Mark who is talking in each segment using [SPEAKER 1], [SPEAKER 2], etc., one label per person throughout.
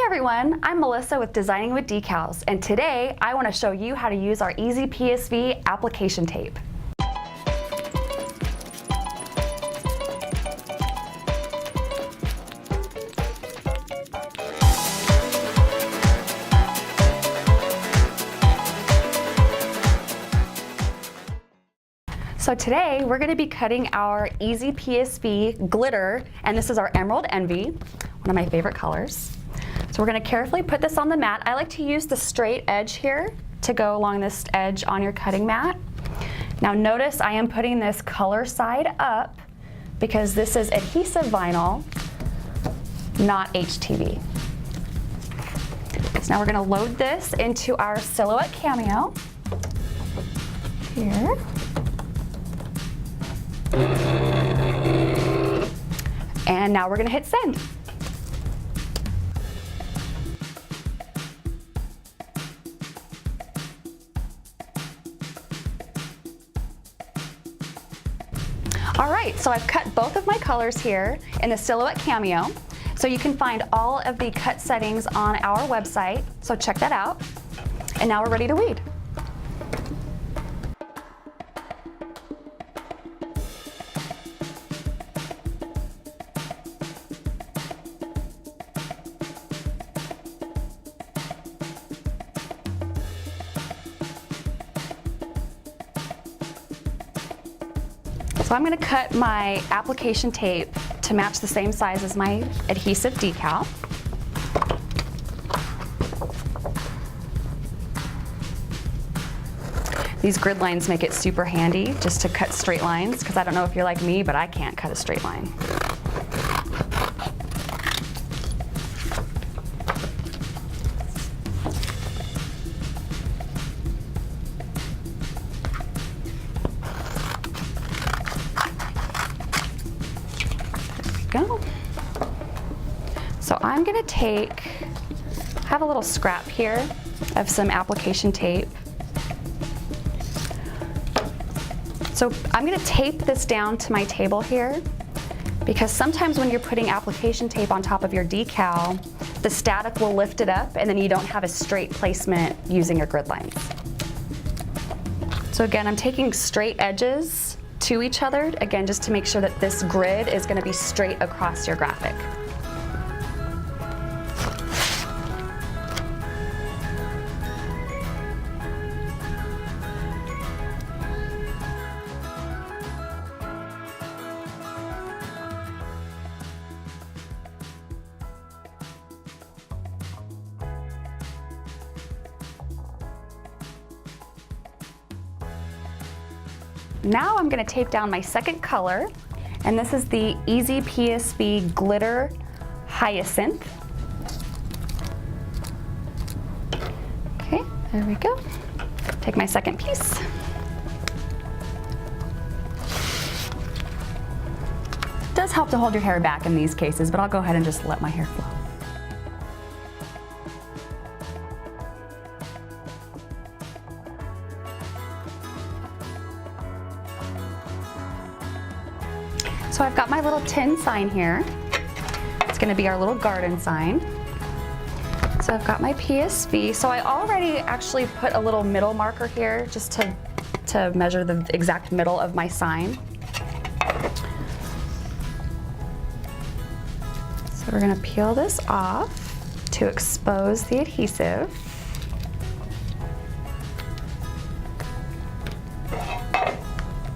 [SPEAKER 1] everyone, I'm Melissa with Designing with Decals, and today I want to show you how to use our EasyPSV application tape. So today we're going to be cutting our EasyPSV glitter, and this is our Emerald Envy, one of my favorite colors. So we're going to carefully put this on the mat. I like to use the straight edge here to go along this edge on your cutting mat. Now notice I am putting this color side up because this is adhesive vinyl, not HTV. So now we're going to load this into our Silhouette Cameo here. And now we're going to hit send. All right, so I've cut both of my colors here in the Silhouette Cameo. So you can find all of the cut settings on our website, so check that out. And now we're ready to weed. So I'm going to cut my application tape to match the same size as my adhesive decal. These grid lines make it super handy just to cut straight lines, because I don't know if you're like me, but I can't cut a straight line. Go. So I'm going to have a little scrap here of some application tape. So I'm going to tape this down to my table here, because sometimes when you're putting application tape on top of your decal, the static will lift it up and then you don't have a straight placement using your grid lines. So again, I'm taking straight edges to each other, again, just to make sure that this grid is going to be straight across your graphic. Now I'm going to tape down my second color, and this is the EasyPSV Glitter Hyacinth. Okay, there we go. Take my second piece. It does help to hold your hair back in these cases, but I'll go ahead and just let my hair flow. So I've got my little tin sign here. It's going to be our little garden sign. So I've got my PSV. So I already actually put a little middle marker here just to measure the exact middle of my sign. So we're going to peel this off to expose the adhesive.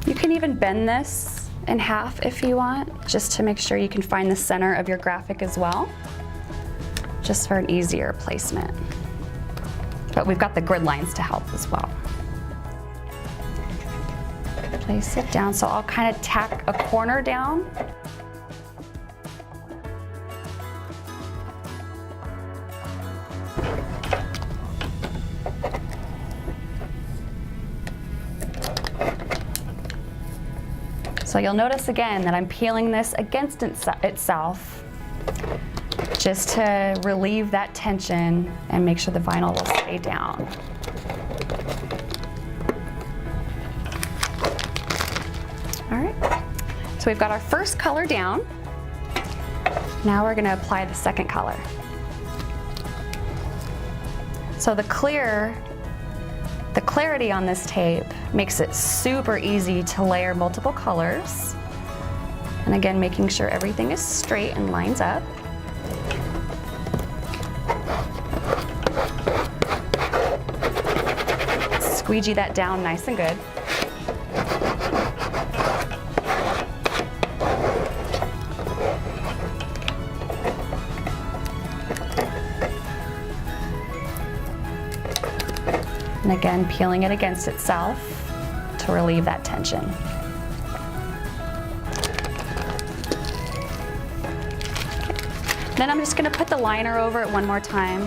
[SPEAKER 1] You can even bend this in half if you want, just to make sure you can find the center of your graphic as well, just for an easier placement. But we've got the grid lines to help as well. Place it down, so I'll kind of tack a corner down. So you'll notice again that I'm peeling this against itself just to relieve that tension and make sure the vinyl will stay down. All right, so we've got our first color down. Now we're going to apply the second color. So the clarity on this tape makes it super easy to layer multiple colors. And again, making sure everything is straight and lines up. Squeegee that down nice and good. And again, peeling it against itself to relieve that tension. Then I'm just gonna put the liner over it one more time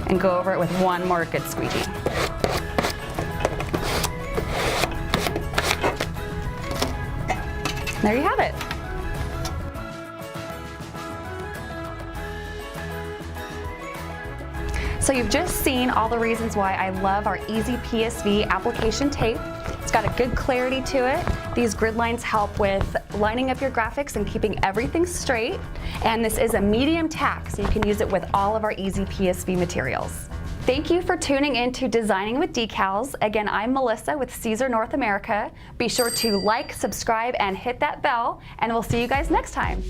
[SPEAKER 1] and go over it with one more good squeegee. There you have it. So you've just seen all the reasons why I love our EasyPSV application tape. It's got a good clarity to it. These grid lines help with lining up your graphics and keeping everything straight. And this is a medium tack, so you can use it with all of our EasyPSV materials. Thank you for tuning in to Designing with Decals. Again, I'm Melissa with Siser North America. Be sure to like, subscribe, and hit that bell, and we'll see you guys next time.